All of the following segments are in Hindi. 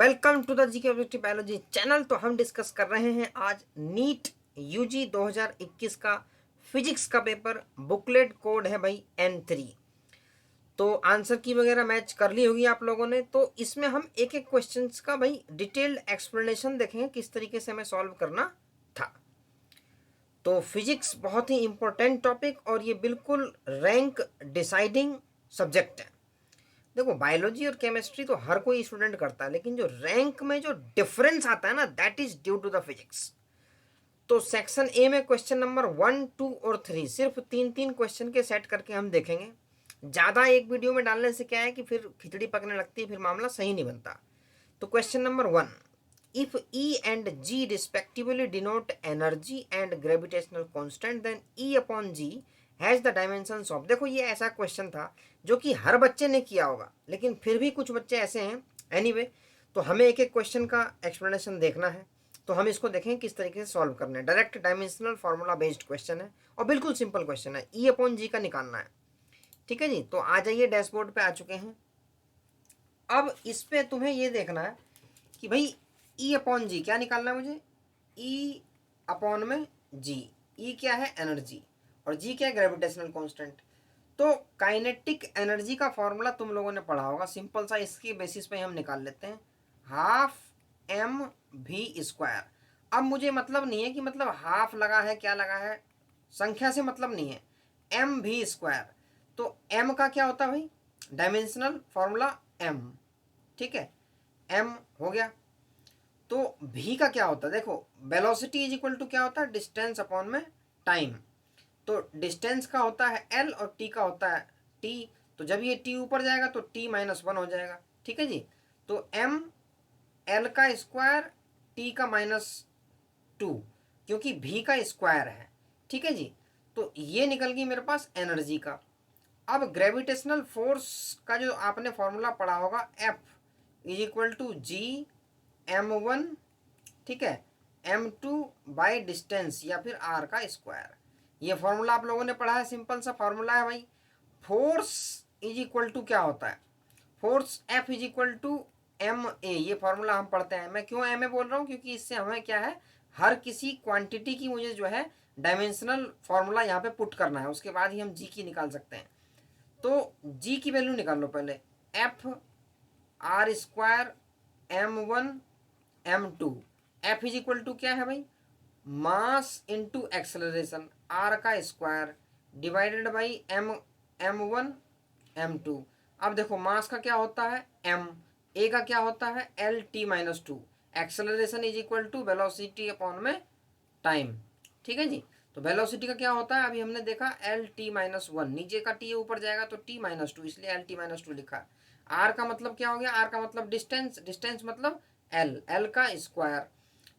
Welcome to the GK objective biology channel. तो हम डिस्कस कर रहे हैं आज नीट यूजी 2021 का फिजिक्स का पेपर। बुकलेट कोड है भाई N3। तो आंसर की वगैरह मैच कर ली होगी आप लोगों ने। तो इसमें हम एक एक क्वेश्चंस का भाई डिटेल्ड एक्सप्लेनेशन देखेंगे किस तरीके से हमें सॉल्व करना था। तो फिजिक्स बहुत ही इंपॉर्टेंट टॉपिक और ये बिल्कुल रैंक डिसाइडिंग सब्जेक्ट है। देखो, बायोलॉजी और केमिस्ट्री तो हर कोई स्टूडेंट करता है, लेकिन जो रैंक में जो डिफरेंस आता है ना, that is due to the physics. तो सेक्शन ए में क्वेश्चन नंबर 1, 2 और 3 सिर्फ तीन तीन क्वेश्चन के सेट करके हम देखेंगे। ज़्यादा एक वीडियो में डालने से क्या है कि फिर खिचड़ी पकने लगती है, फिर मामला सही नहीं बनता। तो question number 1, if E and G respectively denote energy and gravitational constant then E upon G has the dimensions of. देखो, ये ऐसा क्वेश्चन था जो कि हर बच्चे ने किया होगा, लेकिन फिर भी कुछ बच्चे ऐसे हैं। एनीवे, तो हमें एक एक क्वेश्चन का एक्सप्लेनेशन देखना है। तो हम इसको देखें किस तरीके से सॉल्व करना है। Direct dimensional formula based question है और बिल्कुल सिंपल क्वेश्चन है। E अपॉन G का निकालना है। ठीक है जी, तो आ जाइए, डैशबोर्ड पे आ चुके हैं। अब इस पे तुम्हें ये देखना है कि भाई E अपॉन जी क्या निकालना है मुझे। E अपॉन में G, E क्या है एनर्जी और G क्या है ग्रेविटेशनल कांस्टेंट। तो काइनेटिक एनर्जी का फॉर्मूला तुम लोगों ने पढ़ा होगा, सिंपल सा। इसकी बेसिस पे हम निकाल लेते हैं, हाफ एम भी स्क्वायर। अब मुझे मतलब नहीं है कि मतलब हाफ लगा है क्या लगा है, संख्या से मतलब नहीं है। एम भी स्क्वायर, तो एम का क्या होता है भाई, डायमेंशनल फॉर्मूला एम। ठीक है, एम हो गया। तो भी का क्या होता है, देखो वेलोसिटी इज इक्वल टू क्या होता है, डिस्टेंस अपॉन में टाइम। तो डिस्टेंस का होता है एल और टी का होता है टी। तो जब ये टी ऊपर जाएगा तो टी -1 हो जाएगा। ठीक है जी, तो एम एल का स्क्वायर टी का -2, क्योंकि भी का स्क्वायर है। ठीक है जी, तो ये निकल गई मेरे पास एनर्जी का। अब ग्रेविटेशनल फोर्स का जो आपने फॉर्मूला पढ़ा होगा, F is equal to G m1, ठीक है, m2 बाई डिस्टेंस या फिर r का स्क्वायर। ये फॉर्मूला आप लोगों ने पढ़ा है, सिंपल सा फॉर्मूला है भाई। फोर्स इज इक्वल टू क्या होता है, force F is equal to m a. ये फॉर्मूला हम पढ़ते हैं। मैं क्यों एम ए बोल रहा हूँ, क्योंकि इससे हमें क्या है, हर किसी क्वांटिटी की मुझे जो है डायमेंशनल फॉर्मूला यहाँ पे पुट करना है, उसके बाद ही हम जी की निकाल सकते हैं। तो जी की वैल्यू निकाल लो पहले, F R square m1 m2। F is equal to क्या है भाई, मास इंटू एक्सेलरेशन आर का square divided by m1 m2। अब देखो मास का क्या होता है m, ए का क्या होता है L t-2, acceleration is equal to velocity upon में टाइम। ठीक है जी, तो वेलोसिटी का क्या होता है, अभी हमने देखा L t-1, नीचे का t ऊपर जाएगा तो t-2, इसलिए L t-2 लिखा। r का मतलब क्या हो गया, r का मतलब डिस्टेंस, डिस्टेंस मतलब l का स्क्वायर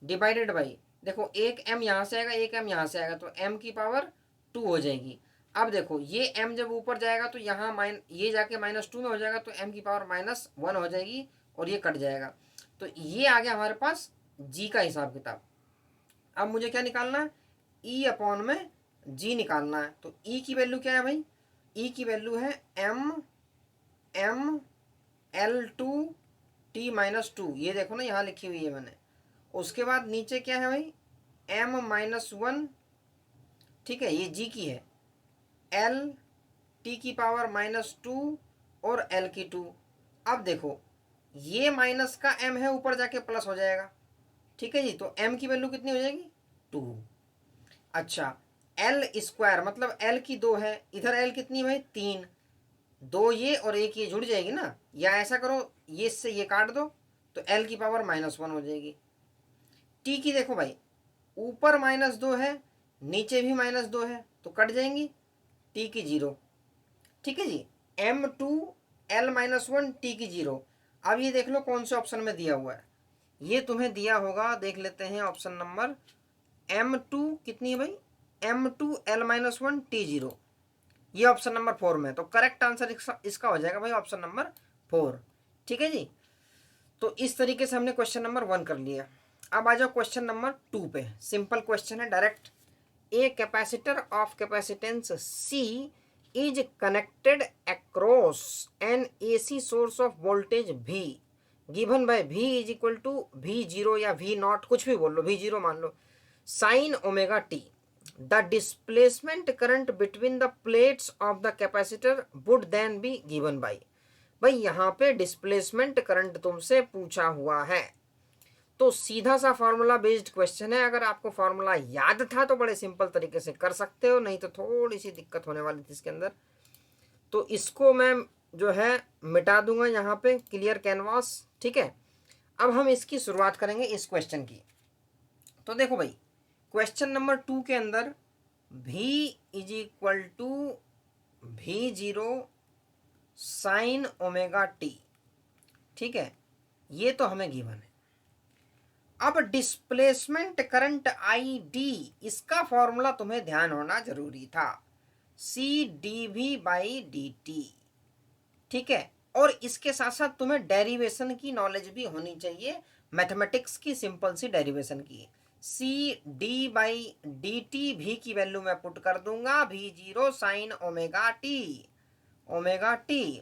डिवाइडेड बाई, देखो एक m यहाँ से आएगा एक m यहाँ से आएगा, तो m की पावर 2 हो जाएगी। अब देखो ये m जब ऊपर जाएगा तो यहाँ ये जाके -2 में हो जाएगा, तो m की पावर -1 हो जाएगी और ये कट जाएगा। तो ये आ गया हमारे पास g का हिसाब किताब। अब मुझे क्या निकालना है, E अपॉन में G निकालना है। तो E की वैल्यू क्या है भाई, E की वैल्यू है m L2t-2, ये देखो ना यहाँ लिखी हुई है मैंने। उसके बाद नीचे क्या है भाई, m-1, ठीक है, ये G की है, L t की पावर -2 और L की 2। अब देखो ये माइनस का m है, ऊपर जाके प्लस हो जाएगा। ठीक है जी, तो m की वैल्यू कितनी हो जाएगी, 2। अच्छा, L स्क्वायर मतलब L की 2 है, इधर L कितनी भाई 3, 2 ये और एक ये जुड़ जाएगी ना, या ऐसा करो ये इससे ये काट दो तो L की पावर -1 हो जाएगी। T की देखो भाई, ऊपर -2 है नीचे भी -2 है, तो कट जाएंगी, T की 0। ठीक है जी, m2 L-1 T की 0। अब ये देख लो कौन से ऑप्शन में दिया हुआ है, ये तुम्हें दिया होगा, देख लेते हैं ऑप्शन नंबर m2 कितनी है भाई, m2 L-1 T0, ये ऑप्शन नंबर 4 में। तो करेक्ट आंसर इसका हो जाएगा भाई ऑप्शन नंबर 4। ठीक है जी, तो इस तरीके से हमने क्वेश्चन नंबर 1 कर लिया। अब आ जाओ क्वेश्चन नंबर 2 पे। सिंपल क्वेश्चन है direct. A capacitor of capacitance C is connected across an AC source of voltage V given by v is equal to v0 या v0 कुछ भी बोल लो, v0 मान लो, sine omega t. The displacement current between the plates of the capacitor would then be given by. भाई यहाँ पे डिस्प्लेसमेंट करंट तुमसे पूछा हुआ है, तो सीधा सा फॉर्मूला बेस्ड क्वेश्चन है। अगर आपको फॉर्मूला याद था तो बड़े सिंपल तरीके से कर सकते हो, नहीं तो थोड़ी सी दिक्कत होने वाली थी इसके अंदर। तो इसको मैं जो है मिटा दूंगा यहाँ पे, क्लियर कैनवास, ठीक है। अब हम इसकी शुरुआत करेंगे इस क्वेश्चन की। तो देखो भाई, क्वेश्चन नंबर 2 के अंदर v is equal to v0 sine omega t, ठीक है, ये तो हमें गिवन है। अब डिस्प्लेसमेंट करंट आई डी, इसका फॉर्मूला तुम्हें ध्यान होना जरूरी था, C D V by D T, ठीक है। और इसके साथ साथ तुम्हें डेरिवेशन की नॉलेज भी होनी चाहिए, मैथमेटिक्स की सिंपल सी डेरिवेशन की। C D by D T भी की वैल्यू मैं पुट कर दूंगा v0 sine omega T, omega T.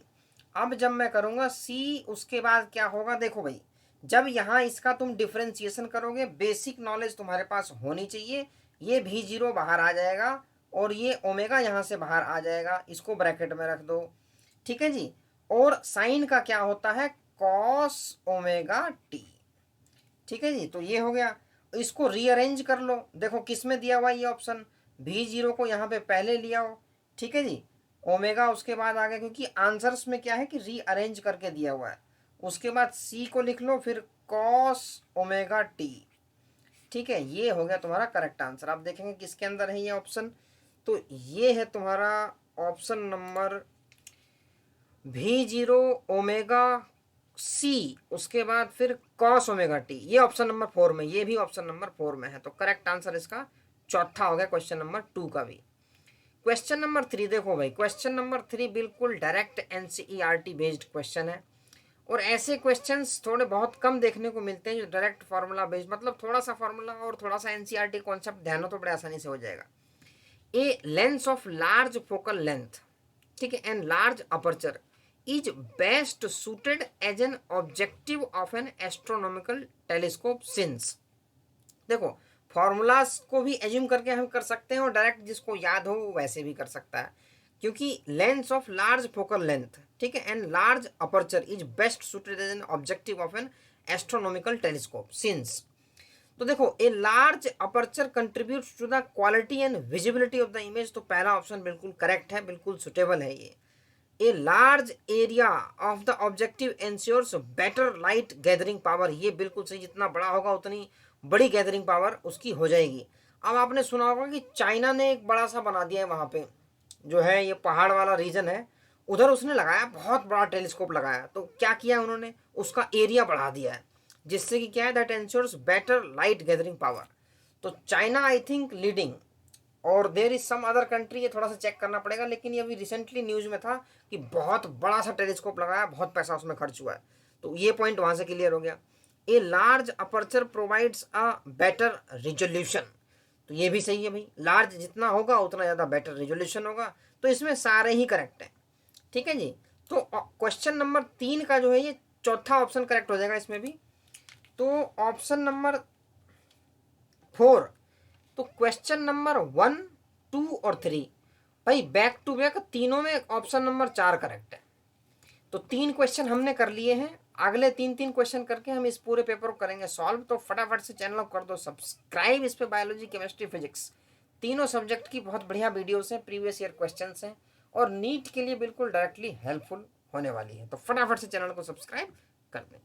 अब जब मैं करूंगा सी, उसके बाद क्या होगा, देखो भाई, जब यहाँ इसका तुम डिफरेंशिएशन करोगे, बेसिक नॉलेज तुम्हारे पास होनी चाहिए। ये v0 बाहर आ जाएगा और ये ओमेगा यहाँ से बाहर आ जाएगा, इसको ब्रैकेट में रख दो, ठीक है जी। और साइन का क्या होता है, कॉस ओमेगा टी, ठीक है जी। तो ये हो गया, इसको रीअरेंज कर लो, देखो किस में दिया हुआ ये ऑप्शन, v0 को यहाँ पे पहले लिया हो, ठीक है जी, ओमेगा उसके बाद आ गया, क्योंकि आंसर्स में क्या है कि रीअरेंज करके दिया हुआ है। उसके बाद c को लिख लो, फिर कॉस ओमेगा टी, ठीक है। ये हो गया तुम्हारा करेक्ट आंसर। आप देखेंगे किसके अंदर है ये ऑप्शन, तो ये है तुम्हारा option number v0 omega C, उसके बाद फिर कॉस ओमेगा टी, ये ऑप्शन नंबर 4 में, ये भी ऑप्शन नंबर 4 में है। तो करेक्ट आंसर इसका चौथा हो गया क्वेश्चन नंबर 2 का भी। क्वेश्चन नंबर 3 देखो भाई, क्वेश्चन नंबर 3 बिल्कुल डायरेक्ट एनसीईआरटी बेस्ड क्वेश्चन है, और ऐसे क्वेश्चंस थोड़े बहुत कम देखने को मिलते हैं जो डायरेक्ट फार्मूला बेस्ड, मतलब थोड़ा सा फार्मूला और थोड़ा सा एनसीईआरटी कॉन्सेप्ट ध्यान हो तो बड़े आसानी से हो जाएगा। A lens of large focal length, ठीक है, and large aperture is best suited as an objective of an astronomical telescope since. देखो, फॉर्मूलाज को भी एज्यूम करके हम कर सकते हैं और डायरेक्ट जिसको याद हो वैसे भी कर सकता है, क्योंकि lens of large focal length, ठीक है, and large aperture is best suited as an objective of an astronomical telescope since. तो देखो, a large aperture contributes to the quality and visibility of the image, तो पहला ऑप्शन बिल्कुल करेक्ट है, बिल्कुल सुटेबल है ये। A large area of the objective ensures better light gathering power, ये बिल्कुल सही, जितना बड़ा होगा उतनी बड़ी गैदरिंग पावर उसकी हो जाएगी। अब आपने सुना होगा कि चाइना ने एक बड़ा सा बना दिया है, वहाँ पे जो है ये पहाड़ वाला रीजन है, उधर उसने लगाया बहुत बड़ा टेलीस्कोप लगाया, तो क्या किया उन्होंने, उसका एरिया बढ़ा दिया है, जिससे कि क्या है, that ensures better light gathering power. तो चाइना आई थिंक लीडिंग, और there is some other country, ये थोड़ा सा चेक करना पड़ेगा, लेकिन ये अभी रिसेंटली न्यूज में था कि बहुत बड़ा सा टेलीस्कोप लगाया, बहुत पैसा उसमें खर्च हुआ है, तो ये पॉइंट वहां से क्लियर हो गया। ए large aperture provides a better resolution, तो ये भी सही है भाई, लार्ज जितना होगा उतना ज़्यादा बेटर रिजोल्यूशन होगा, तो इसमें सारे ही करेक्ट हैं, ठीक है जी। तो क्वेश्चन नंबर 3 का जो है ये चौथा ऑप्शन करेक्ट हो जाएगा इसमें भी। तो ऑप्शन नंबर 4, तो क्वेश्चन नंबर 1, 2 और 3 भाई बैक टू बैक तीनों में ऑप्शन नंबर 4 करेक्ट है। तो 3 क्वेश्चन हमने कर लिए हैं, अगले 3 क्वेश्चन करके हम इस पूरे पेपर को करेंगे सॉल्व। तो फटाफट से चैनल को कर दो सब्सक्राइब, इस पे बायोलॉजी, केमिस्ट्री, फिजिक्स तीनों सब्जेक्ट की बहुत बढ़िया वीडियोस हैं, प्रीवियस ईयर क्वेश्चंस हैं, और नीट के लिए बिल्कुल डायरेक्टली हेल्पफुल होने वाली है। तो फटाफट से चैनल को सब्सक्राइब कर दें।